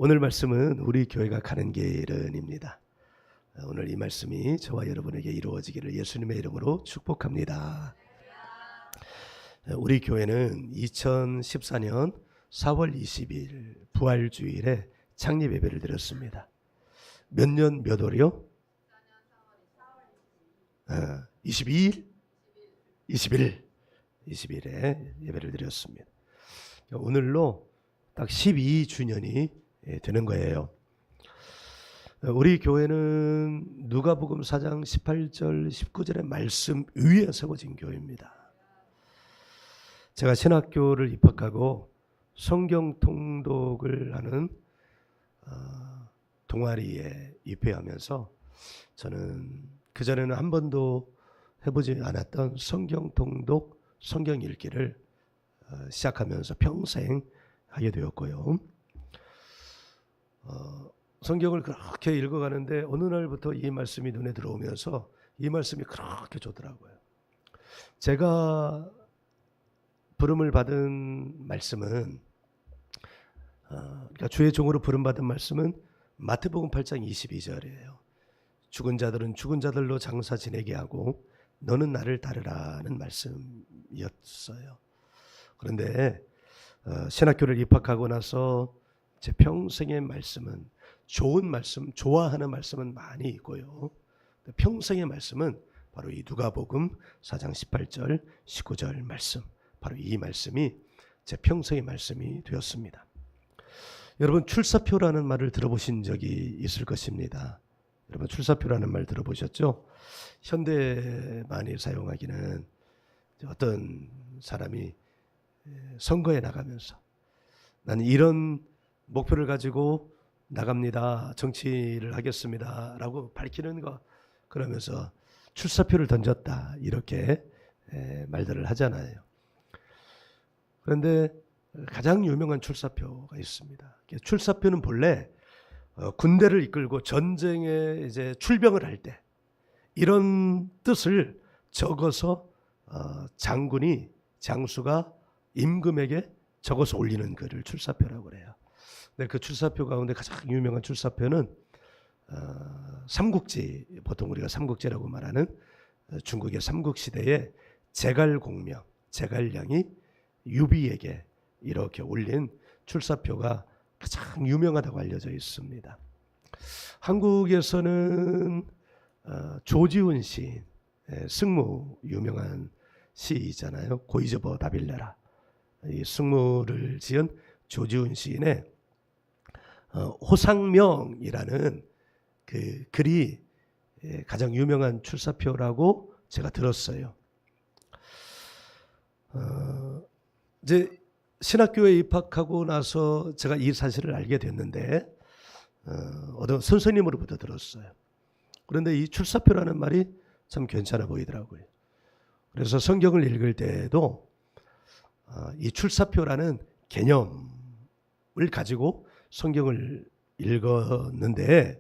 오늘 말씀은 우리 교회가 가는 길은입니다. 오늘 이 말씀이 저와 여러분에게 이루어지기를 예수님의 이름으로 축복합니다. 우리 교회는 2014년 4월 20일 부활주일에 창립 예배를 드렸습니다. 몇 년 몇 월이요? 22일? 20일에 예배를 드렸습니다. 오늘로 딱 12주년이 되는 거예요. 우리 교회는 누가복음 4장 18절 19절의 말씀 위에 세워진 교회입니다. 제가 신학교를 입학하고 성경 통독을 하는 동아리에 입회하면서 저는 그전에는 한 번도 해보지 않았던 성경 통독, 성경 읽기를 시작하면서 평생 하게 되었고요. 성경을 그렇게 읽어가는데 어느 날부터 이 말씀이 눈에 들어오면서 이 말씀이 그렇게 좋더라고요. 제가 부름을 받은 말씀은 그러니까 주의 종으로 부름받은 말씀은 마태복음 8장 22절이에요. 죽은 자들은 죽은 자들로 장사 지내게 하고 너는 나를 따르라는 말씀이었어요. 그런데 신학교를 입학하고 나서 제 평생의 말씀은 좋은 말씀, 좋아하는 말씀은 많이 있고요. 평생의 말씀은 바로 이 누가복음 4장 18절, 19절 말씀, 바로 이 말씀이 제 평생의 말씀이 되었습니다. 여러분 출사표라는 말을 들어보신 적이 있을 것입니다. 여러분 출사표라는 말 들어보셨죠? 현대 많이 사용하기는 어떤 사람이 선거에 나가면서 나는 이런 목표를 가지고 나갑니다. 정치를 하겠습니다. 라고 밝히는 거 그러면서 출사표를 던졌다. 이렇게 말들을 하잖아요. 그런데 가장 유명한 출사표가 있습니다. 출사표는 본래 군대를 이끌고 전쟁에 이제 출병을 할 때 이런 뜻을 적어서 장수가 임금에게 적어서 올리는 글을 출사표라고 그래요. 근데 그 출사표 가운데 가장 유명한 출사표는 삼국지, 보통 우리가 삼국지라고 말하는 중국의 삼국시대의 제갈공명, 제갈량이 유비에게 이렇게 올린 출사표가 가장 유명하다고 알려져 있습니다. 한국에서는 조지훈 시인, 승무 유명한 시이잖아요. 고이즈버 다빌레라. 이 승무를 지은 조지훈 시인의 호상명이라는 그 글이 가장 유명한 출사표라고 제가 들었어요. 이제 신학교에 입학하고 나서 제가 이 사실을 알게 됐는데 어떤 선생님으로부터 들었어요. 그런데 이 출사표라는 말이 참 괜찮아 보이더라고요. 그래서 성경을 읽을 때에도 이 출사표라는 개념을 가지고 성경을 읽었는데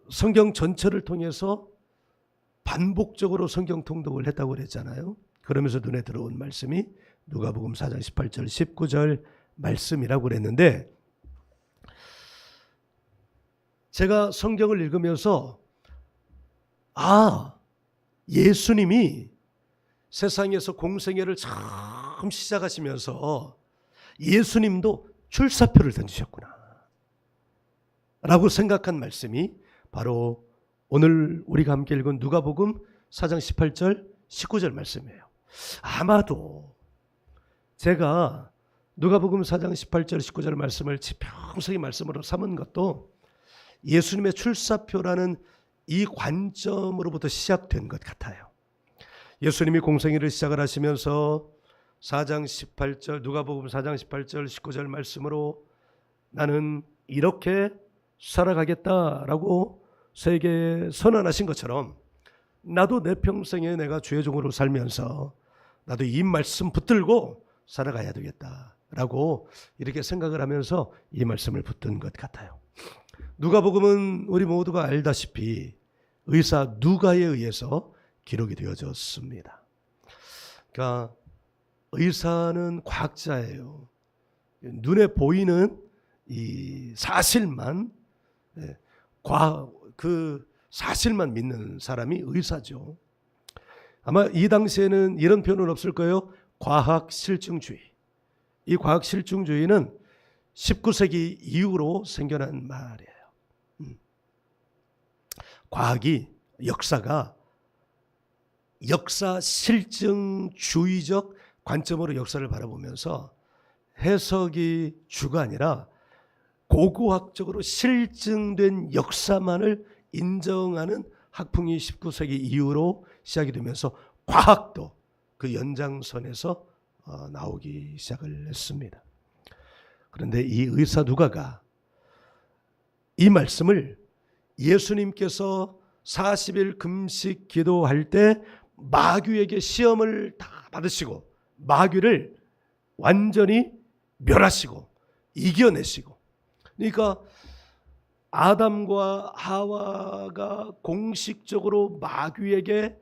성경 전체를 통해서 반복적으로 성경 통독을 했다고 그랬잖아요. 그러면서 눈에 들어온 말씀이 누가복음 4장 18절 19절 말씀이라고 그랬는데 제가 성경을 읽으면서 예수님이 세상에서 공생애를 처음 시작하시면서 예수님도 출사표를 던지셨구나 라고 생각한 말씀이 바로 오늘 우리가 함께 읽은 누가복음 4장 18절 19절 말씀이에요. 아마도 제가 누가복음 4장 18절 19절 말씀을 평생의 말씀으로 삼은 것도 예수님의 출사표라는 이 관점으로부터 시작된 것 같아요. 예수님이 공생애를 시작을 하시면서 4장 18절 누가복음 4장 18절 19절 말씀으로 나는 이렇게 살아가겠다라고 세계에 선언하신 것처럼 나도 내 평생에 내가 주의 종으로 살면서 나도 이 말씀 붙들고 살아가야 되겠다라고 이렇게 생각을 하면서 이 말씀을 붙든 것 같아요. 누가복음은 우리 모두가 알다시피 의사 누가에 의해서 기록이 되어졌습니다. 그러니까 의사는 과학자예요. 눈에 보이는 이 사실만, 그 사실만 믿는 사람이 의사죠. 아마 이 당시에는 이런 표현은 없을 거예요. 과학실증주의. 이 과학실증주의는 19세기 이후로 생겨난 말이에요. 과학이, 역사가 역사 실증주의적 관점으로 역사를 바라보면서 해석이 주가 아니라 고고학적으로 실증된 역사만을 인정하는 학풍이 19세기 이후로 시작이 되면서 과학도 그 연장선에서 나오기 시작을 했습니다. 그런데 이 의사 누가가 이 말씀을 예수님께서 40일 금식 기도할 때 마귀에게 시험을 다 받으시고 마귀를 완전히 멸하시고 이겨내시고, 그러니까 아담과 하와가 공식적으로 마귀에게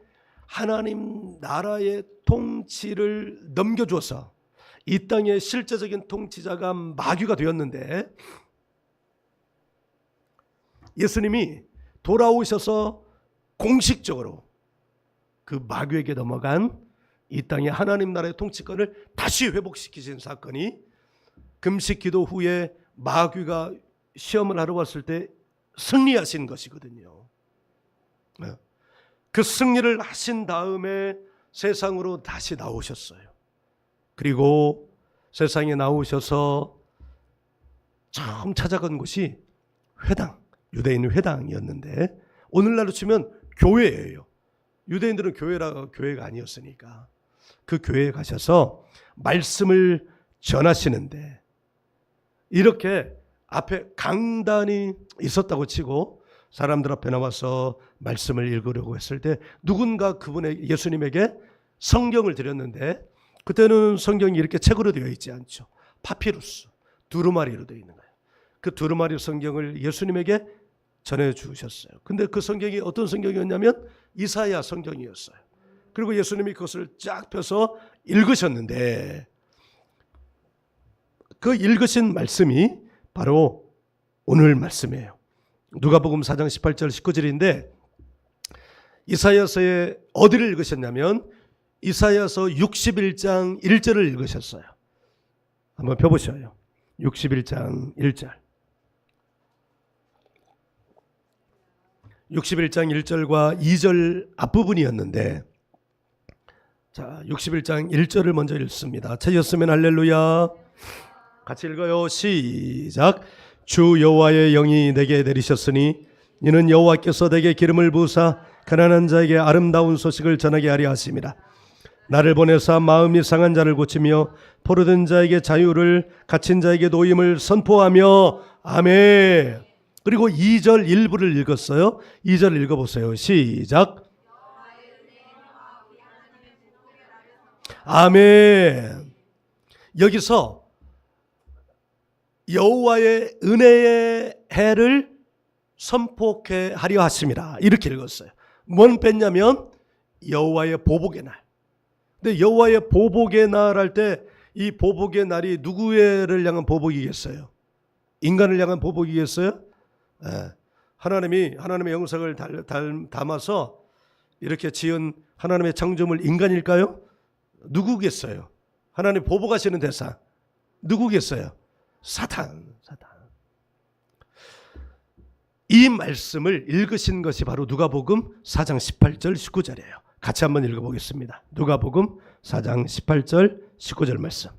하나님 나라의 통치를 넘겨줘서 이 땅의 실제적인 통치자가 마귀가 되었는데, 예수님이 돌아오셔서 공식적으로 그 마귀에게 넘어간 이 땅의 하나님 나라의 통치권을 다시 회복시키신 사건이 금식 기도 후에 마귀가 시험을 하러 왔을 때 승리하신 것이거든요. 그 승리를 하신 다음에 세상으로 다시 나오셨어요. 그리고 세상에 나오셔서 처음 찾아간 곳이 회당, 유대인 회당이었는데 오늘날로 치면 교회예요. 유대인들은 교회가 아니었으니까 그 교회에 가셔서 말씀을 전하시는데, 이렇게 앞에 강단이 있었다고 치고 사람들 앞에 나와서 말씀을 읽으려고 했을 때 누군가 예수님에게 성경을 드렸는데, 그때는 성경이 이렇게 책으로 되어 있지 않죠. 파피루스, 두루마리로 되어 있는 거예요. 그 두루마리 성경을 예수님에게 전해주셨어요. 근데 그 성경이 어떤 성경이었냐면 이사야 성경이었어요. 그리고 예수님이 그것을 쫙 펴서 읽으셨는데, 그 읽으신 말씀이 바로 오늘 말씀이에요. 누가복음 4장 18절 19절인데, 이사야서의 어디를 읽으셨냐면 이사야서 61장 1절을 읽으셨어요. 한번 펴보셔요. 61장 1절. 61장 1절과 2절 앞부분이었는데, 자, 61장 1절을 먼저 읽습니다. 찾으셨으면 할렐루야. 같이 읽어요. 시작. 주 여호와의 영이 내게 내리셨으니 이는 여호와께서 내게 기름을 부으사 가난한 자에게 아름다운 소식을 전하게 하려 하심이라. 나를 보내사 마음이 상한 자를 고치며 포로된 자에게 자유를, 갇힌 자에게 노임을 선포하며. 아멘. 그리고 2절 일부를 읽었어요. 2절 읽어보세요. 시작. 아멘. 여기서 여호와의 은혜의 해를 선포케 하려 하심이라 이렇게 읽었어요. 뭔 뺐냐면 여호와의 보복의 날. 근데 여호와의 보복의 날 할 때 이 보복의 날이 누구를 향한 보복이겠어요? 인간을 향한 보복이겠어요? 하나님의 영상을 담아서 이렇게 지은 하나님의 창조물 인간일까요? 누구겠어요? 하나님 보복하시는 대상 누구겠어요? 사탄. 이 말씀을 읽으신 것이 바로 누가복음 4장 18절 19절이에요. 같이 한번 읽어보겠습니다. 누가복음 4장 18절 19절 말씀.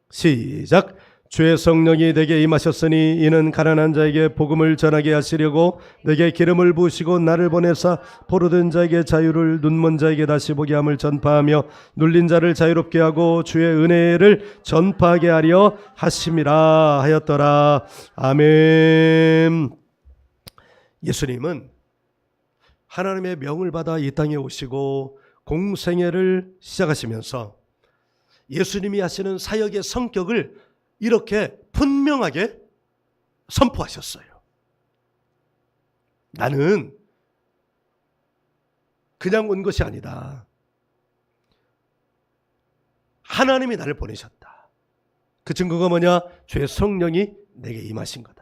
시작. 주의 성령이 내게 임하셨으니 이는 가난한 자에게 복음을 전하게 하시려고 내게 기름을 부으시고 나를 보내사 포로된 자에게 자유를, 눈먼 자에게 다시 보게 함을 전파하며 눌린 자를 자유롭게 하고 주의 은혜를 전파하게 하려 하심이라 하였더라. 아멘. 예수님은 하나님의 명을 받아 이 땅에 오시고 공생애를 시작하시면서 예수님이 하시는 사역의 성격을 이렇게 분명하게 선포하셨어요. 나는 그냥 온 것이 아니다. 하나님이 나를 보내셨다. 그 증거가 뭐냐? 주의 성령이 내게 임하신 거다.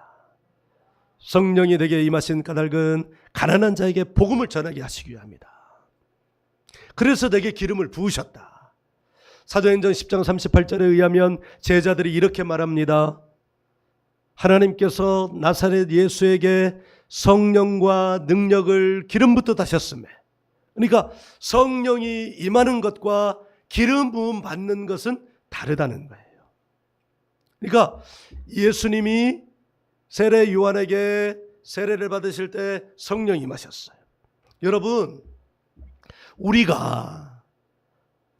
성령이 내게 임하신 까닭은 가난한 자에게 복음을 전하게 하시기 위함이다. 그래서 내게 기름을 부으셨다. 사도행전 10장 38절에 의하면 제자들이 이렇게 말합니다. 하나님께서 나사렛 예수에게 성령과 능력을 기름부터 다셨으며, 그러니까 성령이 임하는 것과 기름 부음 받는 것은 다르다는 거예요. 그러니까 예수님이 세례 요한에게 세례를 받으실 때 성령이 임하셨어요. 여러분, 우리가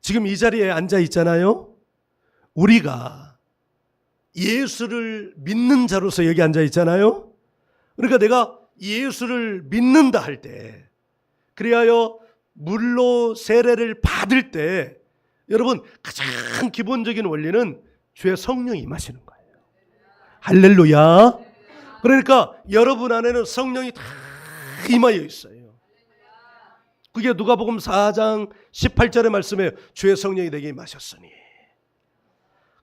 지금 이 자리에 앉아 있잖아요. 우리가 예수를 믿는 자로서 여기 앉아 있잖아요. 그러니까 내가 예수를 믿는다 할 때, 그리하여 물로 세례를 받을 때, 여러분 가장 기본적인 원리는 주의 성령이 임하시는 거예요. 할렐루야. 그러니까 여러분 안에는 성령이 다 임하여 있어요. 그게 누가복음 4장 18절의 말씀이에요. 주의 성령이 내게 임하셨으니.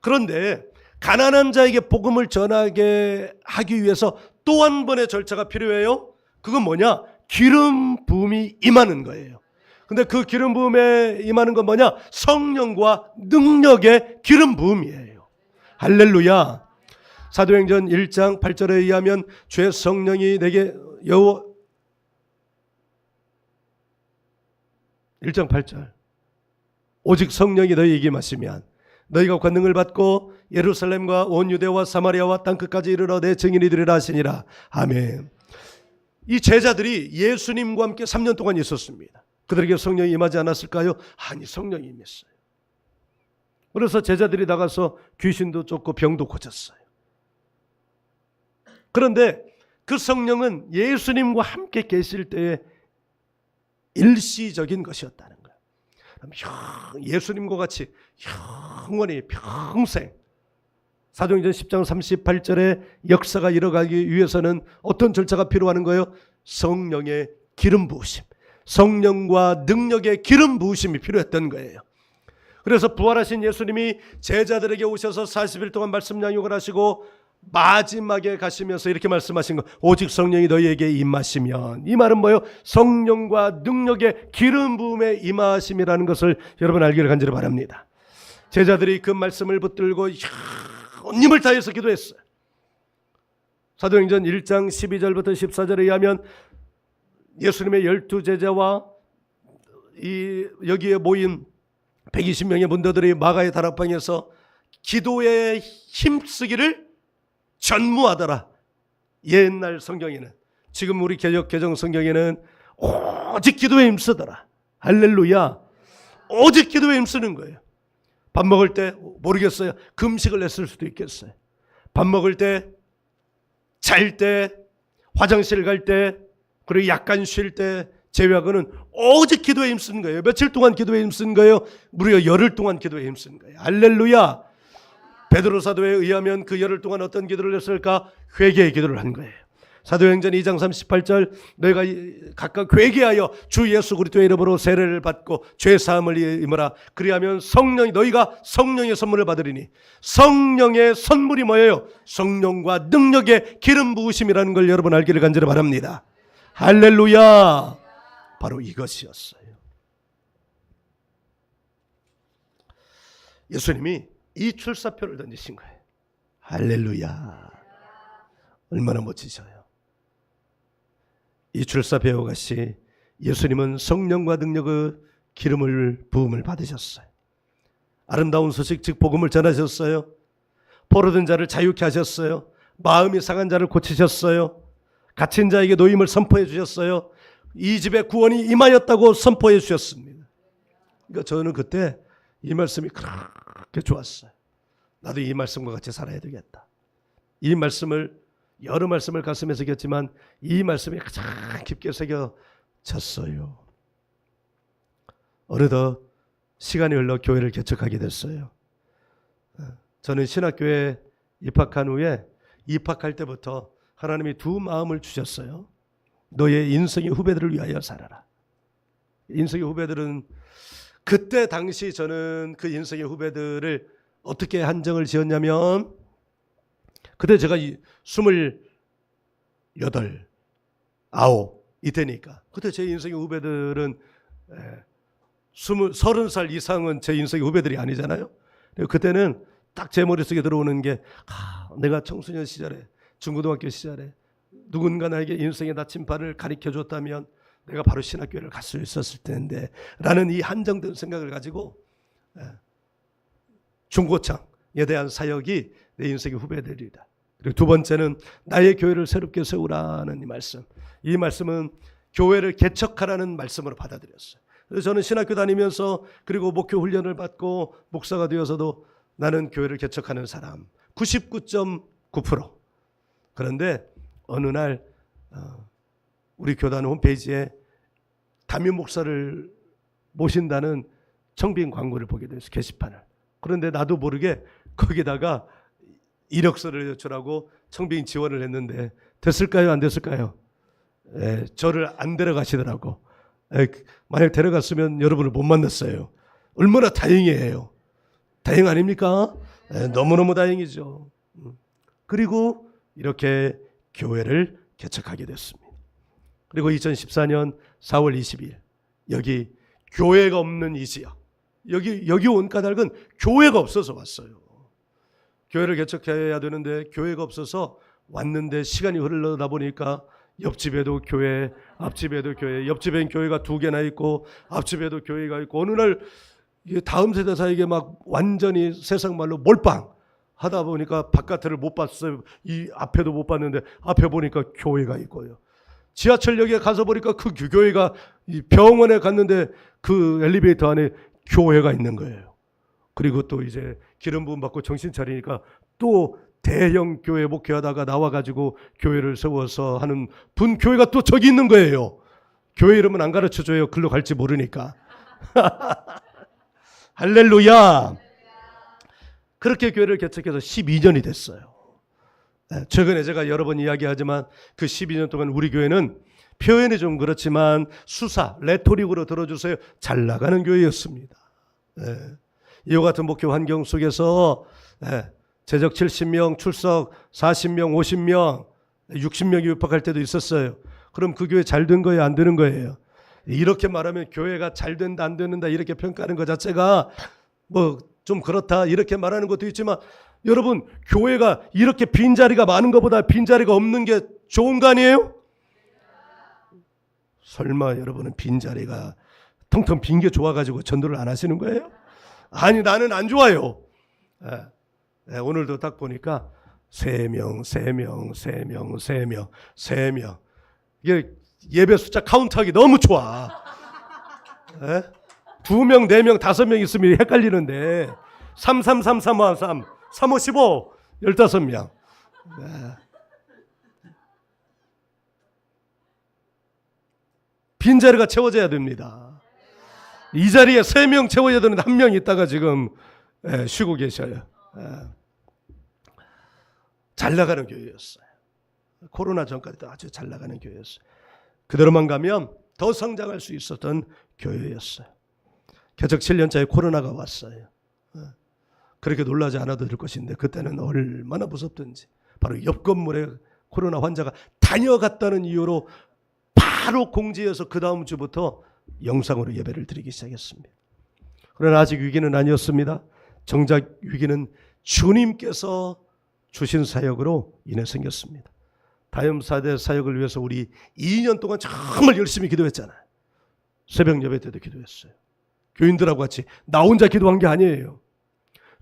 그런데 가난한 자에게 복음을 전하게 하기 위해서 또 한 번의 절차가 필요해요. 그건 뭐냐? 기름 부음이 임하는 거예요. 근데 그 기름 부음에 임하는 건 뭐냐? 성령과 능력의 기름 부음이에요. 할렐루야. 사도행전 1장 8절에 의하면 주의 성령이 내게 1장 8절, 오직 성령이 너희에게 임하시면 너희가 권능을 받고 예루살렘과 온 유대와 사마리아와 땅끝까지 이르러 내 증인이 되리라 하시니라. 아멘. 이 제자들이 예수님과 함께 3년 동안 있었습니다. 그들에게 성령이 임하지 않았을까요? 아니, 성령이 임했어요. 그래서 제자들이 나가서 귀신도 쫓고 병도 고쳤어요. 그런데 그 성령은 예수님과 함께 계실 때에 일시적인 것이었다는 거예요. 예수님과 같이 영원히 평생, 사도행전 10장 38절에 역사가 이뤄가기 위해서는 어떤 절차가 필요한 거예요? 성령의 기름 부으심, 성령과 능력의 기름 부으심이 필요했던 거예요. 그래서 부활하신 예수님이 제자들에게 오셔서 40일 동안 말씀 양육을 하시고 마지막에 가시면서 이렇게 말씀하신 거, 오직 성령이 너희에게 임하시면, 이 말은 뭐예요? 성령과 능력의 기름 부음에 임하심이라는 것을 여러분 알기를 간절히 바랍니다. 제자들이 그 말씀을 붙들고 온 힘을 다해서 기도했어요. 사도행전 1장 12절부터 14절에 의하면 예수님의 12제자와 여기에 모인 120명의 문도들이 마가의 다락방에서 기도에 힘쓰기를 전무하더라. 옛날 성경에는, 지금 우리 개정 성경에는 오직 기도에 힘쓰더라. 할렐루야. 오직 기도에 힘쓰는 거예요. 밥 먹을 때 모르겠어요. 금식을 했을 수도 있겠어요. 밥 먹을 때, 잘 때, 화장실 갈 때, 그리고 약간 쉴 때 제외하고는 오직 기도에 힘쓰는 거예요. 며칠 동안 기도에 힘쓰는 거예요. 무려 열흘 동안 기도에 힘쓰는 거예요. 할렐루야. 베드로 사도에 의하면 그 열흘 동안 어떤 기도를 했을까? 회개의 기도를 한 거예요. 사도행전 2장 38절, 너희가 각각 회개하여 주 예수 그리스도의 이름으로 세례를 받고 죄 사함을 입으라. 그리하면 너희가 성령의 선물을 받으리니, 성령의 선물이 뭐예요? 성령과 능력의 기름 부으심이라는 걸 여러분 알기를 간절히 바랍니다. 할렐루야. 바로 이것이었어요. 예수님이 이 출사표를 던지신 거예요. 할렐루야. 얼마나 멋지셔요. 이 출사표와 같이 예수님은 성령과 능력의 부음을 받으셨어요. 아름다운 소식 즉 복음을 전하셨어요. 포로된 자를 자유케 하셨어요. 마음이 상한 자를 고치셨어요. 갇힌 자에게 노임을 선포해 주셨어요. 이 집에 구원이 임하였다고 선포해 주셨습니다. 그러니까 저는 그때 이 말씀이 그렇게 좋았어요. 나도 이 말씀과 같이 살아야 되겠다. 이 말씀을, 여러 말씀을 가슴에 새겼지만 이 말씀이 가장 깊게 새겨졌어요. 어느덧 시간이 흘러 교회를 개척하게 됐어요. 저는 신학교에 입학한 후에 입학할 때부터 하나님이 두 마음을 주셨어요. 너의 인생의 후배들을 위하여 살아라. 인생의 후배들은, 그때 당시 저는 그 인생의 후배들을 어떻게 한정을 지었냐면 그때 제가 28, 9 이때니까 그때 제 인생의 후배들은 30살 이상은 제 인생의 후배들이 아니잖아요. 그때는 딱 제 머릿속에 들어오는 게 내가 청소년 시절에 중고등학교 시절에 누군가 나에게 인생의 나침반을 가르쳐줬다면 내가 바로 신학교를 갈 수 있었을 텐데 라는 이 한정된 생각을 가지고 중고창에 대한 사역이 내 인생의 후배들이다. 그리고 두 번째는 나의 교회를 새롭게 세우라는 이 말씀. 이 말씀은 교회를 개척하라는 말씀으로 받아들였어요. 그래서 저는 신학교 다니면서 그리고 목표 훈련을 받고 목사가 되어서도 나는 교회를 개척하는 사람 99.9%. 그런데 어느 날 우리 교단 홈페이지에 담임 목사를 모신다는 청빙 광고를 보게 됐어요. 게시판을. 그런데 나도 모르게 거기다가 이력서를 제출하고 청빙 지원을 했는데 됐을까요? 안 됐을까요? 저를 안 데려가시더라고. 만약 데려갔으면 여러분을 못 만났어요. 얼마나 다행이에요. 다행 아닙니까? 너무너무 다행이죠. 그리고 이렇게 교회를 개척하게 됐습니다. 그리고 2014년 4월 20일 여기 교회가 없는 이 지역 여기 온 까닭은 교회가 없어서 왔어요. 교회를 개척해야 되는데 교회가 없어서 왔는데 시간이 흐르다 보니까 옆집에도 교회, 앞집에도 교회, 옆집엔 교회가 2개나 있고 앞집에도 교회가 있고 어느 날 다음 세대 사이에 막 완전히 세상 말로 몰빵 하다 보니까 바깥을 못 봤어요. 이 앞에도 못 봤는데 앞에 보니까 교회가 있고요. 지하철역에 가서 보니까 그 교회가 병원에 갔는데 그 엘리베이터 안에 교회가 있는 거예요. 그리고 또 이제 기름 부음 받고 정신 차리니까 또 대형 교회 목회하다가 나와가지고 교회를 세워서 하는 분교회가 또 저기 있는 거예요. 교회 이름은 안 가르쳐줘요. 글로 갈지 모르니까. 할렐루야. 그렇게 교회를 개척해서 12년이 됐어요. 최근에 제가 여러 번 이야기하지만 그 12년 동안 우리 교회는 표현이 좀 그렇지만 수사, 레토릭으로 들어주세요. 잘 나가는 교회였습니다. 이와 같은 목회 환경 속에서 재적 70명, 출석 40명, 50명, 60명이 육박할 때도 있었어요. 그럼 그 교회 잘 된 거예요? 안 되는 거예요? 이렇게 말하면 교회가 잘 된다 안 된다 이렇게 평가하는 것 자체가 뭐 좀 그렇다 이렇게 말하는 것도 있지만 여러분 교회가 이렇게 빈자리가 많은 것보다 빈자리가 없는 게 좋은 거 아니에요? 설마 여러분은 빈자리가 텅텅 빈 게 좋아가지고 전도를 안 하시는 거예요? 아니 나는 안 좋아요. 오늘도 딱 보니까 3명 이게 예배 숫자 카운트하기 너무 좋아. 2명, 4명, 5명 있으면 헷갈리는데 3, 3, 3, 3, 3, 3, 3, 5, 15, 15명. 빈자리가 채워져야 됩니다. 이 자리에 3명 채워야 되는데 1명 있다가 지금 쉬고 계셔요. 잘 나가는 교회였어요. 코로나 전까지도 아주 잘 나가는 교회였어요. 그대로만 가면 더 성장할 수 있었던 교회였어요. 개척 7년차에 코로나가 왔어요. 그렇게 놀라지 않아도 될 것인데 그때는 얼마나 무섭던지 바로 옆 건물에 코로나 환자가 다녀갔다는 이유로 바로 공지해서 그 다음 주부터 영상으로 예배를 드리기 시작했습니다. 그러나 아직 위기는 아니었습니다. 정작 위기는 주님께서 주신 사역으로 인해 생겼습니다. 다음 세대 사역을 위해서 우리 2년 동안 정말 열심히 기도했잖아요. 새벽 예배 때도 기도했어요. 교인들하고 같이 나 혼자 기도한 게 아니에요.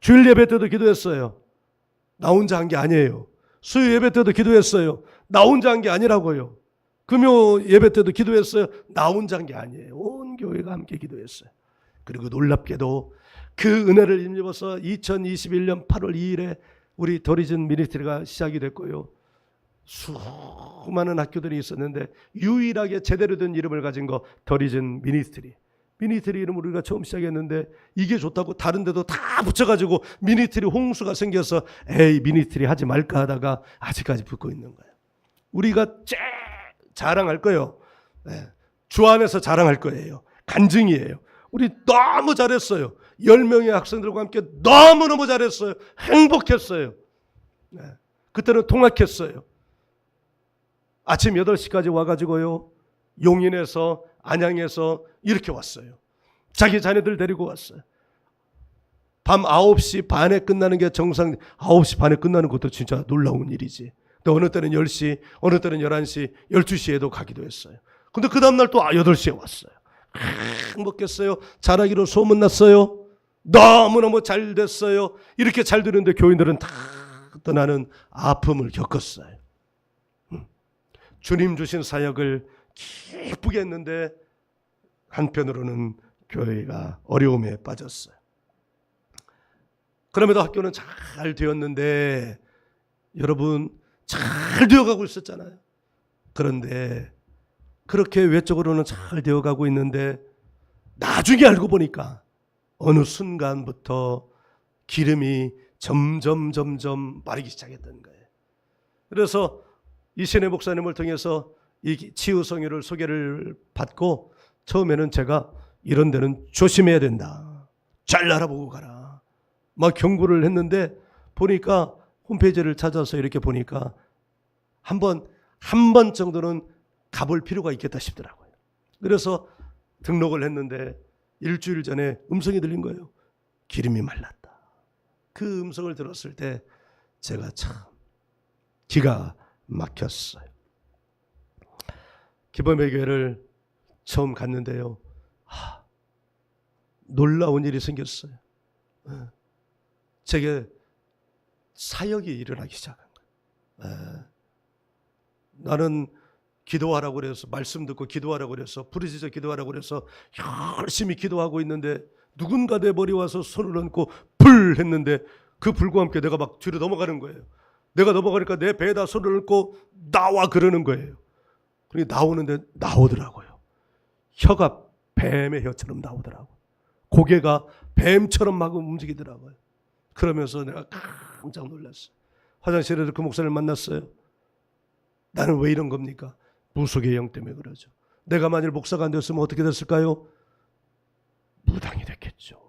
주일 예배 때도 기도했어요. 나 혼자 한 게 아니에요. 수요 예배 때도 기도했어요. 나 혼자 한 게 아니라고요. 금요 예배 때도 기도했어요. 나 혼자 한 게 아니에요. 온 교회가 함께 기도했어요. 그리고 놀랍게도 그 은혜를 힘입어서 2021년 8월 2일에 우리 더리즌 미니스트리가 시작이 됐고요. 수많은 학교들이 있었는데 유일하게 제대로 된 이름을 가진 거 더리즌 미니스트리. 미니스트리 이름을 우리가 처음 시작했는데 이게 좋다고 다른 데도 다 붙여가지고 미니스트리 홍수가 생겨서 에이 미니스트리 하지 말까 하다가 아직까지 붙고 있는 거예요. 우리가 자랑할 거예요. 주 안에서 자랑할 거예요. 간증이에요. 우리 너무 잘했어요. 10명의 학생들과 함께 너무너무 잘했어요. 행복했어요. 네. 그때는 통학했어요. 아침 8시까지 와가지고요, 용인에서 안양에서 이렇게 왔어요. 자기 자녀들 데리고 왔어요. 밤 9시 반에 끝나는 게 정상. 9시 반에 끝나는 것도 진짜 놀라운 일이지. 또 어느 때는 10시, 어느 때는 11시, 12시에도 가기도 했어요. 근데 그 다음날 또 8시에 왔어요. 행복했어요. 잘하기로 소문났어요. 너무너무 잘 됐어요. 이렇게 잘 되는데 교인들은 다 떠나는 아픔을 겪었어요. 주님 주신 사역을 기쁘게 했는데 한편으로는 교회가 어려움에 빠졌어요. 그럼에도 학교는 잘 되었는데, 여러분, 잘 되어가고 있었잖아요. 그런데 그렇게 외적으로는 잘 되어가고 있는데 나중에 알고 보니까 어느 순간부터 기름이 점점 마르기 시작했던 거예요. 그래서 이신혜 목사님을 통해서 이 치유성유를 소개를 받고, 처음에는 제가 이런 데는 조심해야 된다, 잘 알아보고 가라, 막 경고를 했는데, 보니까 홈페이지를 찾아서 이렇게 보니까 한 번 정도는 가볼 필요가 있겠다 싶더라고요. 그래서 등록을 했는데 일주일 전에 음성이 들린 거예요. 기름이 말랐다. 그 음성을 들었을 때 제가 참 기가 막혔어요. 기범의 교회를 처음 갔는데요, 놀라운 일이 생겼어요. 제게 사역이 일어나기 시작한 거예요. 나는 기도하라고 그래서, 말씀 듣고 기도하라고 그래서, 부르짖어 기도하라고 그래서 열심히 기도하고 있는데 누군가 내 머리 와서 손을 얹고 불 했는데 그 불과 함께 내가 막 뒤로 넘어가는 거예요. 내가 넘어가니까 내 배에다 손을 얹고 나와 그러는 거예요. 그러니까 나오는데 나오더라고요. 혀가 뱀의 혀처럼 나오더라고요. 고개가 뱀처럼 막 움직이더라고요. 그러면서 내가 깜짝 놀랐어요. 화장실에서 그 목사를 만났어요. 나는 왜 이런 겁니까? 무속의 영 때문에 그러죠. 내가 만일 목사가 안 됐으면 어떻게 됐을까요? 무당이 됐겠죠.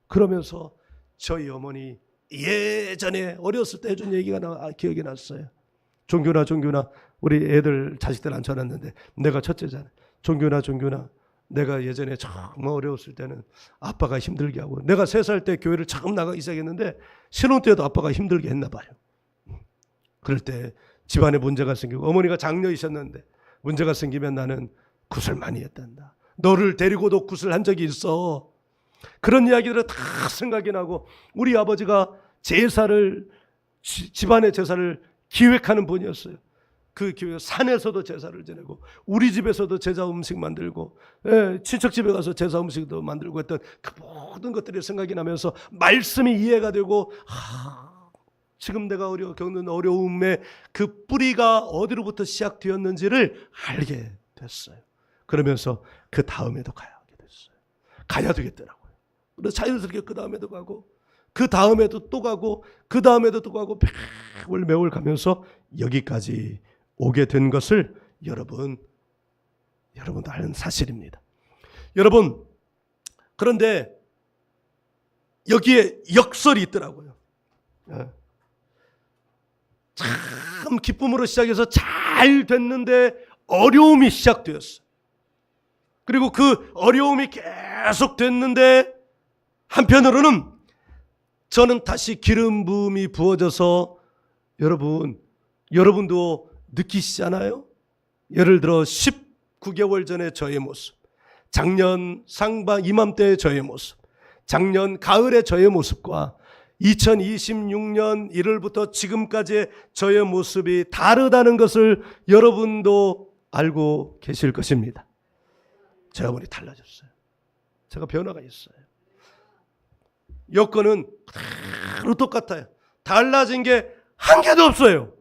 그러면서 저희 어머니 예전에 어렸을 때 해준 얘기가 기억이 났어요. 종균아 우리 애들 자식들 앉혀놨는데 내가 첫째잖아요. 종균아 내가 예전에 정말 어려웠을 때는 아빠가 힘들게 하고, 내가 3살 때 교회를 처음 나가기 시작했는데 신혼 때도 아빠가 힘들게 했나 봐요. 그럴 때 집안에 문제가 생기고, 어머니가 장녀이셨는데 문제가 생기면 나는 굿을 많이 했단다. 너를 데리고도 굿을 한 적이 있어. 그런 이야기들을 다 생각이 나고, 우리 아버지가 제사를, 집안의 제사를 기획하는 분이었어요. 그 기획, 산에서도 제사를 지내고 우리 집에서도 제사 음식 만들고, 친척 집에 가서 제사 음식도 만들고 했던 그 모든 것들이 생각이 나면서 말씀이 이해가 되고, 지금 내가 겪는 어려움의 그 뿌리가 어디로부터 시작되었는지를 알게 됐어요. 그러면서 그 다음에도 가게 됐어요. 가야 되겠더라고요. 그래서 자연스럽게 그 다음에도 가고, 그 다음에도 또 가고, 그 다음에도 또 가고, 매월 가면서 여기까지 오게 된 것을 여러분도 아는 사실입니다. 여러분, 그런데 여기에 역설이 있더라고요. 참 기쁨으로 시작해서 잘 됐는데 어려움이 시작되었어요. 그리고 그 어려움이 계속 됐는데 한편으로는 저는 다시 기름 부음이 부어져서, 여러분도 느끼시잖아요. 예를 들어 19개월 전에 저의 모습, 작년 상반 이맘때의 저의 모습, 작년 가을의 저의 모습과 2026년 1월부터 지금까지의 저의 모습이 다르다는 것을 여러분도 알고 계실 것입니다. 제가 보니 달라졌어요. 제가 변화가 있어요. 여건은 그대로 똑같아요. 달라진 게 한 개도 없어요.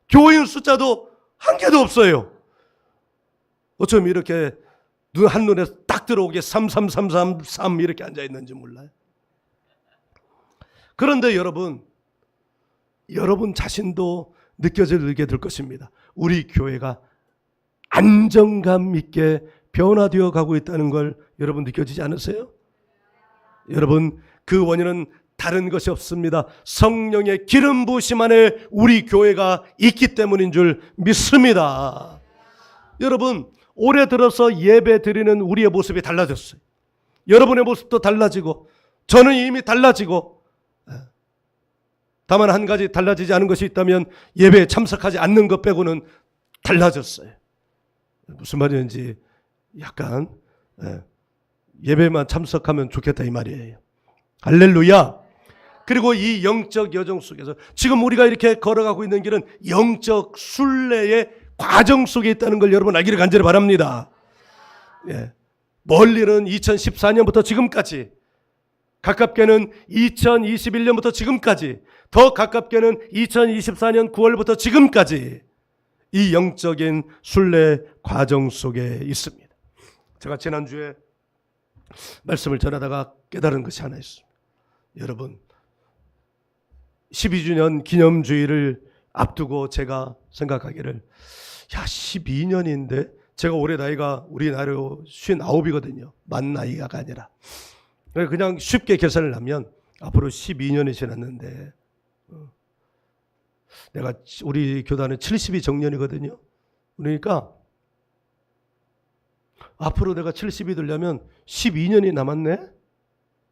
교인 숫자도 한 개도 없어요. 어쩜 이렇게 한눈에 딱 들어오게 3333 이렇게 앉아있는지 몰라요. 그런데 여러분 자신도 느껴지게 될 것입니다. 우리 교회가 안정감 있게 변화되어 가고 있다는 걸 여러분 느껴지지 않으세요? 여러분, 그 원인은 다른 것이 없습니다. 성령의 기름 부으심 안에 우리 교회가 있기 때문인 줄 믿습니다. 여러분, 올해 들어서 예배 드리는 우리의 모습이 달라졌어요. 여러분의 모습도 달라지고 저는 이미 달라지고, 다만 한 가지 달라지지 않은 것이 있다면 예배에 참석하지 않는 것 빼고는 달라졌어요. 무슨 말인지 약간 예배만 참석하면 좋겠다 이 말이에요. 할렐루야. 그리고 이 영적 여정 속에서 지금 우리가 이렇게 걸어가고 있는 길은 영적 순례의 과정 속에 있다는 걸 여러분 알기를 간절히 바랍니다. 멀리는 2014년부터 지금까지, 가깝게는 2021년부터 지금까지, 더 가깝게는 2024년 9월부터 지금까지 이 영적인 순례 과정 속에 있습니다. 제가 지난주에 말씀을 전하다가 깨달은 것이 하나 있습니다. 여러분, 12주년 기념주의를 앞두고 제가 생각하기를, 12년인데 제가 올해 나이가 우리 나이로 59이거든요. 만 나이가 아니라. 그냥 쉽게 계산을 하면 앞으로 12년이 지났는데, 내가 우리 교단은 70이 정년이거든요. 그러니까 앞으로 내가 70이 되려면 12년이 남았네.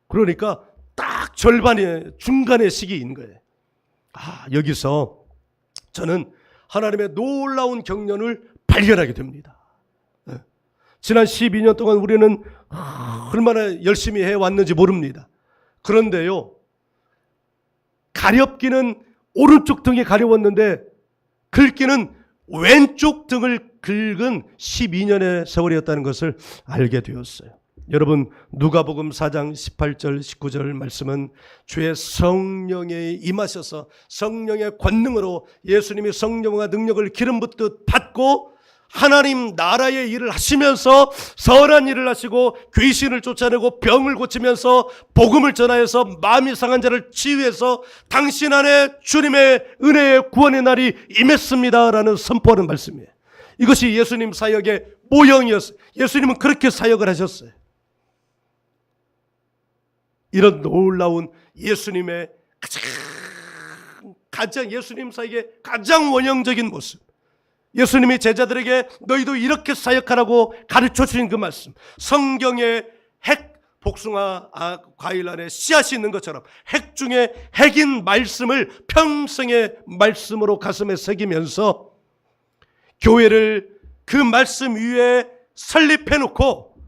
그러니까 딱 절반의 중간의 시기인 거예요. 여기서 저는 하나님의 놀라운 경륜을 발견하게 됩니다. 지난 12년 동안 우리는 얼마나 열심히 해왔는지 모릅니다. 그런데요, 가렵기는 오른쪽 등이 가려웠는데 긁기는 왼쪽 등을 긁은 12년의 세월이었다는 것을 알게 되었어요. 여러분, 누가복음 4장 18절 19절 말씀은 주의 성령이 임하셔서 성령의 권능으로 예수님이 성령과 능력을 기름 붓듯 받고 하나님 나라의 일을 하시면서 선한 일을 하시고 귀신을 쫓아내고 병을 고치면서 복음을 전하여서 마음이 상한 자를 치유해서 당신 안에 주님의 은혜의 구원의 날이 임했습니다라는 선포하는 말씀이에요. 이것이 예수님 사역의 모형이었어요. 예수님은 그렇게 사역을 하셨어요. 이런 놀라운 예수님의 가장 예수님 사역의 가장 원형적인 모습, 예수님이 제자들에게 너희도 이렇게 사역하라고 가르쳐 주신 그 말씀, 성경의 핵, 복숭아 과일 안에 씨앗이 있는 것처럼 핵 중에 핵인 말씀을 평생의 말씀으로 가슴에 새기면서 교회를 그 말씀 위에 설립해 놓고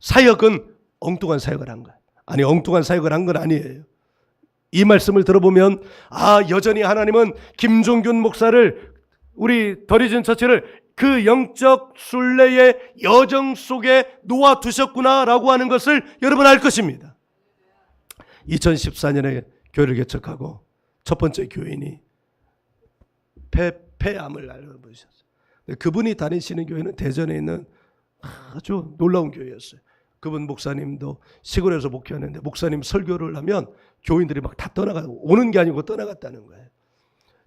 사역은 엉뚱한 사역을 한 거예요. 아니, 엉뚱한 사역을 한 건 아니에요. 이 말씀을 들어보면 여전히 하나님은 김종균 목사를, 우리 더리진 처치를 그 영적 순례의 여정 속에 놓아두셨구나라고 하는 것을 여러분 알 것입니다. 2014년에 교회를 개척하고 첫 번째 교인이 폐암을 알아보셨어요. 그분이 다니시는 교회는 대전에 있는 아주 놀라운 교회였어요. 그분 목사님도 시골에서 목회하는데 목사님 설교를 하면 교인들이 막 다 떠나가고, 오는 게 아니고 떠나갔다는 거예요.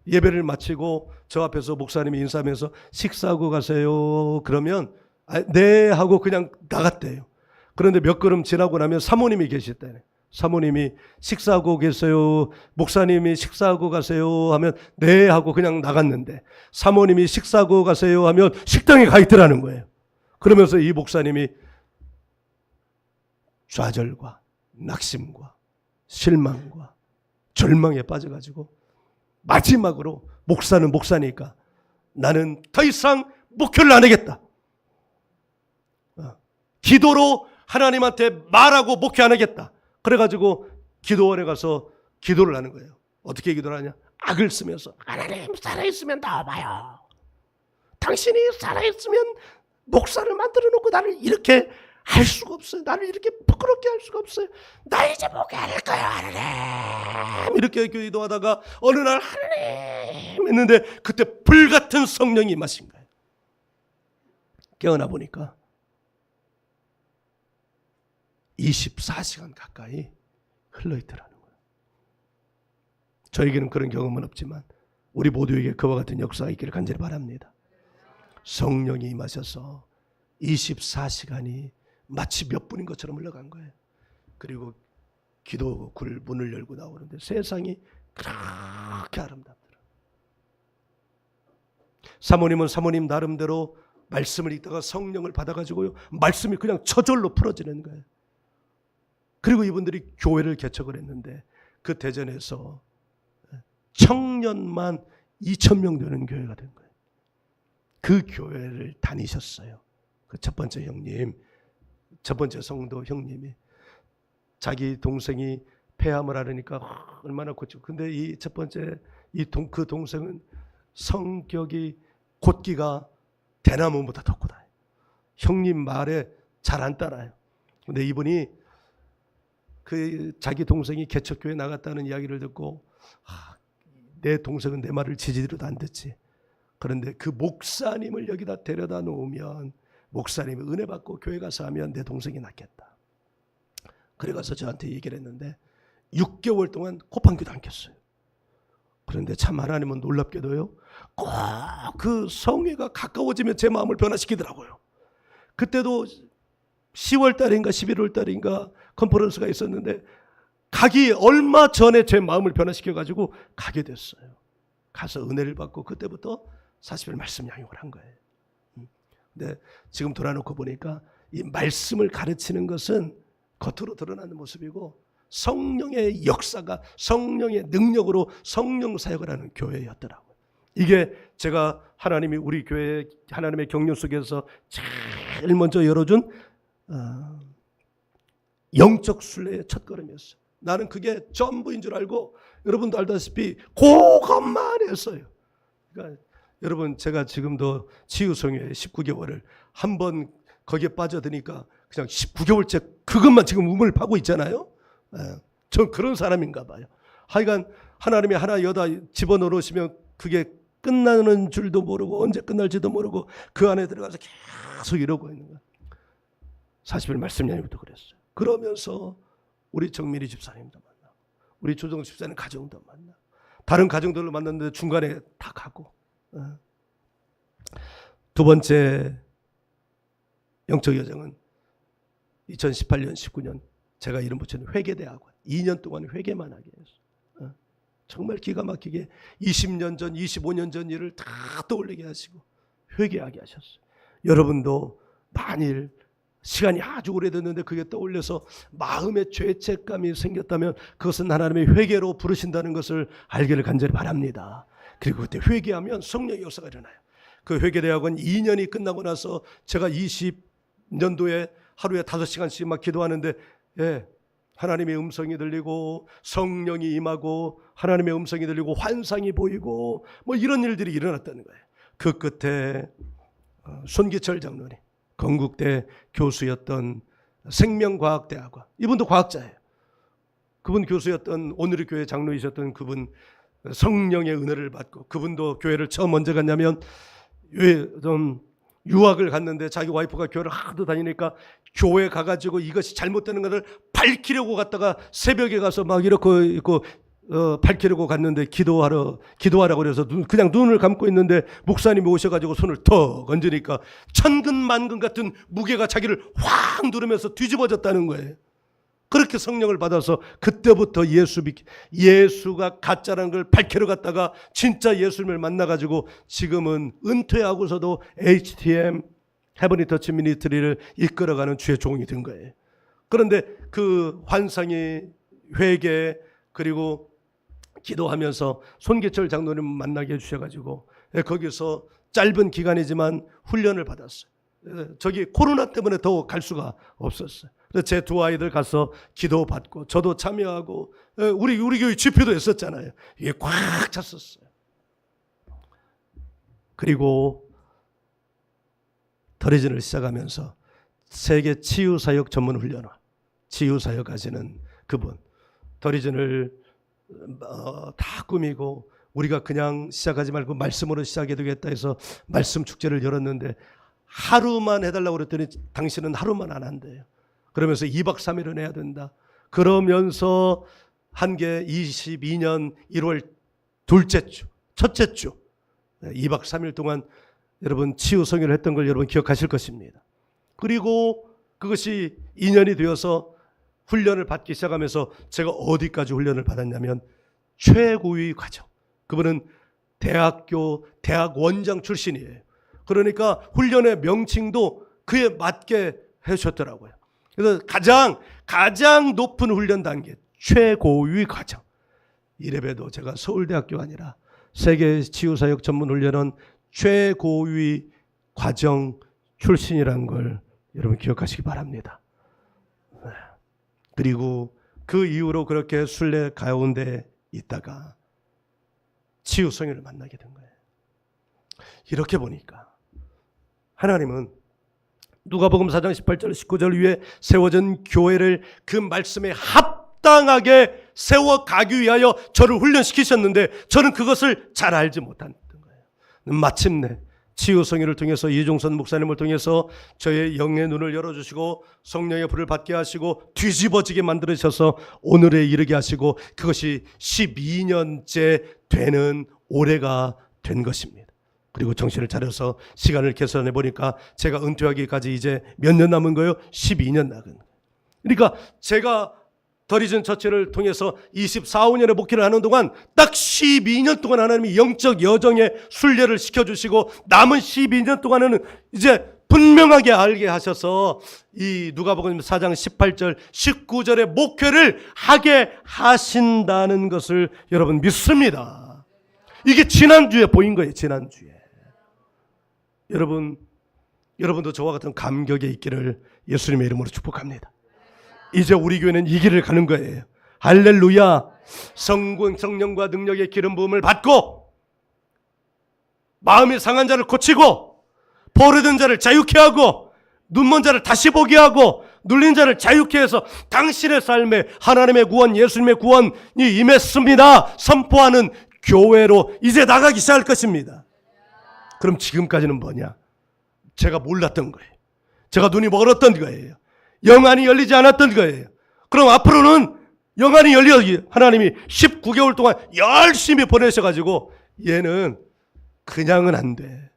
예배를 마치고 저 앞에서 목사님이 인사하면서 식사하고 가세요. 그러면 네 하고 그냥 나갔대요. 그런데 몇 걸음 지나고 나면 사모님이 계셨다네. 사모님이 식사하고 계세요. 목사님이 식사하고 가세요 하면 네 하고 그냥 나갔는데, 사모님이 식사하고 가세요 하면 식당에 가 있더라는 거예요. 그러면서 이 목사님이 좌절과 낙심과 실망과 절망에 빠져가지고 마지막으로 목사는 목사니까 나는 더 이상 목회를 안 하겠다. 기도로 하나님한테 말하고 목회 안 하겠다. 그래가지고 기도원에 가서 기도를 하는 거예요. 어떻게 기도를 하냐? 악을 쓰면서, 하나님 살아있으면 나와봐요. 당신이 살아있으면 목사를 만들어 놓고 나를 이렇게 할 수가 없어요. 나를 이렇게 부끄럽게 할 수가 없어요. 나 이제 목회 안 할 거예요, 하나님. 이렇게 기도하다가 어느 날 하나님 했는데 그때 불같은 성령이 임하신 거예요. 깨어나 보니까 24시간 가까이 흘러있더라는 거예요. 저에게는 그런 경험은 없지만 우리 모두에게 그와 같은 역사가 있기를 간절히 바랍니다. 성령이 임하셔서 24시간이 마치 몇 분인 것처럼 흘러간 거예요. 그리고 기도굴 문을 열고 나오는데 세상이 그렇게 아름답더라. 사모님은 사모님 나름대로 말씀을 읽다가 성령을 받아가지고요, 말씀이 그냥 저절로 풀어지는 거예요. 그리고 이분들이 교회를 개척을 했는데 그 대전에서 청년만 2,000명 되는 교회가 된 거예요. 그 교회를 다니셨어요. 그 첫 번째 형님, 첫 번째 성도 형님이 자기 동생이 폐암을 앓으니까 얼마나 고치고, 근데 이 첫 번째 그 동생은 성격이 곧기가 대나무보다 더 고다요. 형님 말에 잘 안 따라요. 근데 이분이 그 자기 동생이 개척교회 나갔다는 이야기를 듣고 내 동생은 내 말을 지지로도 안 듣지. 그런데 그 목사님을 여기다 데려다 놓으면 목사님이 은혜 받고 교회 가서 하면 내 동생이 낫겠다. 그래 가서 저한테 얘기를 했는데 6개월 동안 코판기도 안 켰어요. 그런데 참 하나님은 놀랍게도요, 꼭 그 성회가 가까워지면 제 마음을 변화시키더라고요. 그때도 10월 달인가 11월 달인가 컨퍼런스가 있었는데 가기 얼마 전에 제 마음을 변화시켜가지고 가게 됐어요. 가서 은혜를 받고 그때부터 40일 말씀 양육을 한 거예요. 근데 지금 돌아놓고 보니까 이 말씀을 가르치는 것은 겉으로 드러나는 모습이고 성령의 역사가 성령의 능력으로 성령 사역을 하는 교회였더라고요. 이게 제가 하나님이 우리 교회 하나님의 경륜 속에서 제일 먼저 열어준 영적 순례의 첫걸음이었어요. 나는 그게 전부인 줄 알고 여러분도 알다시피 그것만 했어요. 그러니까 여러분 제가 지금도 치유성회 19개월을 한번 거기에 빠져드니까 그냥 19개월째 그것만 지금 우물 파고 있잖아요. 전 그런 사람인가 봐요. 하여간 하나님이 하나 여다 집어넣으시면 그게 끝나는 줄도 모르고 언제 끝날지도 모르고 그 안에 들어가서 계속 이러고 있는 거야. 40일 말씀 양육도 그랬어요. 그러면서 우리 정민희 집사님도 만나고 우리 조정 집사님 가정도 만나고 다른 가정들로 만났는데 중간에 다 가고. 두 번째 영적 여정은 2018년 19년 제가 이름 붙인 회계대학원 2년 동안 회계만 하게 했어요. 정말 기가 막히게 20년 전 25년 전 일을 다 떠올리게 하시고 회개하게 하셨어요. 여러분도 만일 시간이 아주 오래됐는데 그게 떠올려서 마음의 죄책감이 생겼다면 그것은 하나님의 회개로 부르신다는 것을 알기를 간절히 바랍니다. 그리고 그때 회개하면 성령의 역사가 일어나요. 그 회개대학원 2년이 끝나고 나서 제가 20년도에 하루에 5시간씩 막 기도하는데 하나님의 음성이 들리고 성령이 임하고 하나님의 음성이 들리고 환상이 보이고 뭐 이런 일들이 일어났다는 거예요. 그 끝에 손기철 장로님 건국대 교수였던 생명과학대학원, 이분도 과학자예요. 그분 교수였던 오늘의 교회 장로이셨던 그분 성령의 은혜를 받고 그분도 교회를 처음 언제 갔냐면 좀 유학을 갔는데 자기 와이프가 교회를 하도 다니니까 교회 가가지고 이것이 잘못되는 것을 밝히려고 갔다가 새벽에 가서 막 이렇게 밝히려고 갔는데 기도하라고 그래서 그냥 눈을 감고 있는데 목사님이 오셔가지고 손을 턱 얹으니까 천근만근 같은 무게가 자기를 확 누르면서 뒤집어졌다는 거예요. 그렇게 성령을 받아서 그때부터 예수가 가짜라는 걸 밝히러 갔다가 진짜 예수님을 만나가지고 지금은 은퇴하고서도 HTM 헤븐리 터치 미니스트리를 이끌어가는 주의 종이 된 거예요. 그런데 그 환상이 회개 그리고 기도하면서 손기철 장로님 만나게 해주셔가지고 거기서 짧은 기간이지만 훈련을 받았어요. 저기 코로나 때문에 더 갈 수가 없었어요. 그래서 제 두 아이들 가서 기도받고 저도 참여하고 우리 교회 집회도 했었잖아요. 이게 꽉 찼었어요. 그리고 더리진을 시작하면서 세계 치유사역 전문훈련원 치유사역 하시는 그분 더리진을 다 꾸미고 우리가 그냥 시작하지 말고 말씀으로 시작해야 되겠다 해서 말씀 축제를 열었는데 하루만 해달라고 그랬더니 당신은 하루만 안 한대요. 그러면서 2박 3일은 해야 된다. 그러면서 한 게 22년 1월 둘째 주, 첫째 주 2박 3일 동안 여러분 치유 성회를 했던 걸 여러분 기억하실 것입니다. 그리고 그것이 2년이 되어서 훈련을 받기 시작하면서 제가 어디까지 훈련을 받았냐면 최고위 과정. 그분은 대학 원장 출신이에요. 그러니까 훈련의 명칭도 그에 맞게 해주셨더라고요. 그래서 가장 높은 훈련 단계 최고위 과정. 이래봬도 제가 서울대학교가 아니라 세계치유사역 전문훈련원 최고위 과정 출신이라는 걸 여러분 기억하시기 바랍니다. 그리고 그 이후로 그렇게 순례 가운데 있다가 치유성인을 만나게 된 거예요. 이렇게 보니까 하나님은 누가복음 4장 18절 19절 위에 세워진 교회를 그 말씀에 합당하게 세워가기 위하여 저를 훈련시키셨는데 저는 그것을 잘 알지 못했던 거예요. 마침내 치유성인을 통해서 이종선 목사님을 통해서 저의 영의 눈을 열어주시고 성령의 불을 받게 하시고 뒤집어지게 만들으셔서 오늘에 이르게 하시고 그것이 12년째 되는 올해가 된 것입니다. 그리고 정신을 차려서 시간을 계산해 보니까 제가 은퇴하기까지 이제 몇 년 남은 거예요? 12년 남은 거예요. 그러니까 제가 더리즌 처치를 통해서 24, 5년의 목회를 하는 동안 딱 12년 동안 하나님이 영적 여정의 순례를 시켜주시고 남은 12년 동안은 이제 분명하게 알게 하셔서 이 누가복음 4장 18절 19절의 목회를 하게 하신다는 것을 여러분 믿습니다. 이게 지난주에 보인 거예요. 지난주에. 여러분도 저와 같은 감격에 있기를 예수님의 이름으로 축복합니다. 이제 우리 교회는 이 길을 가는 거예요. 할렐루야. 성령과 능력의 기름 부음을 받고 마음이 상한 자를 고치고 버려진 자를 자유케 하고 눈먼 자를 다시 보게 하고 눌린 자를 자유케 해서 당신의 삶에 하나님의 구원, 예수님의 구원이 임했습니다 선포하는 교회로 이제 나가기 시작할 것입니다. 그럼 지금까지는 뭐냐? 제가 몰랐던 거예요. 제가 눈이 멀었던 거예요. 영안이 열리지 않았던 거예요. 그럼 앞으로는 영안이 열려 하나님이 19개월 동안 열심히 보내셔가지고 얘는 그냥은 안 돼.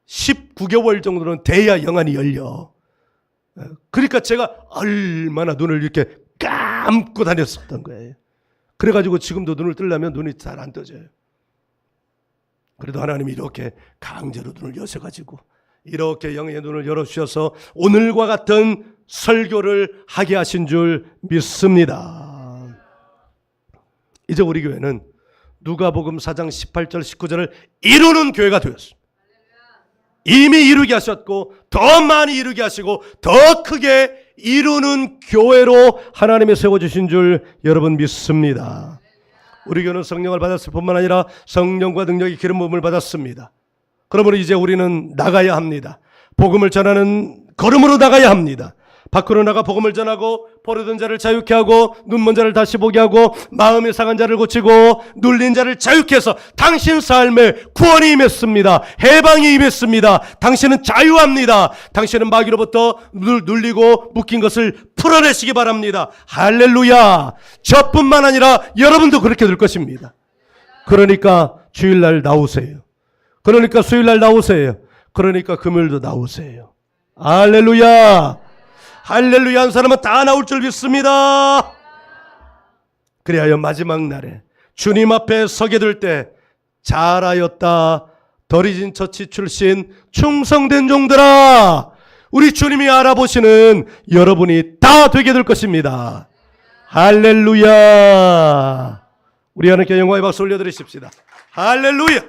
19개월 정도는 돼야 영안이 열려. 그러니까 제가 얼마나 눈을 이렇게 감고 다녔었던 거예요. 그래가지고 지금도 눈을 뜨려면 눈이 잘 안 떠져요. 그래도 하나님이 이렇게 강제로 눈을 여셔가지고 이렇게 영의 눈을 열어주셔서 오늘과 같은 설교를 하게 하신 줄 믿습니다. 이제 우리 교회는 누가복음 4장 18절 19절을 이루는 교회가 되었습니다. 이미 이루게 하셨고 더 많이 이루게 하시고 더 크게 이루는 교회로 하나님이 세워주신 줄 여러분 믿습니다. 우리 교회는 성령을 받았을 뿐만 아니라 성령과 능력의 기름 부음을 받았습니다. 그러므로 이제 우리는 나가야 합니다. 복음을 전하는 걸음으로 나가야 합니다. 밖으로 나가 복음을 전하고 버려진 자를 자유케 하고 눈먼 자를 다시 보게 하고 마음이 상한 자를 고치고 눌린 자를 자유케 해서 당신 삶에 구원이 임했습니다. 해방이 임했습니다. 당신은 자유합니다. 당신은 마귀로부터 눌리고 묶인 것을 풀어내시기 바랍니다. 할렐루야. 저뿐만 아니라 여러분도 그렇게 될 것입니다. 그러니까 주일날 나오세요. 그러니까 수요일날 나오세요. 그러니까 금요일도 나오세요. 할렐루야. 할렐루야. 한 사람은 다 나올 줄 믿습니다. 그리하여 마지막 날에 주님 앞에 서게 될 때 잘하였다 더리진 처치 출신 충성된 종들아, 우리 주님이 알아보시는 여러분이 다 되게 될 것입니다. 할렐루야. 우리 하나님께 영광의 박수 올려드리십시다. 할렐루야.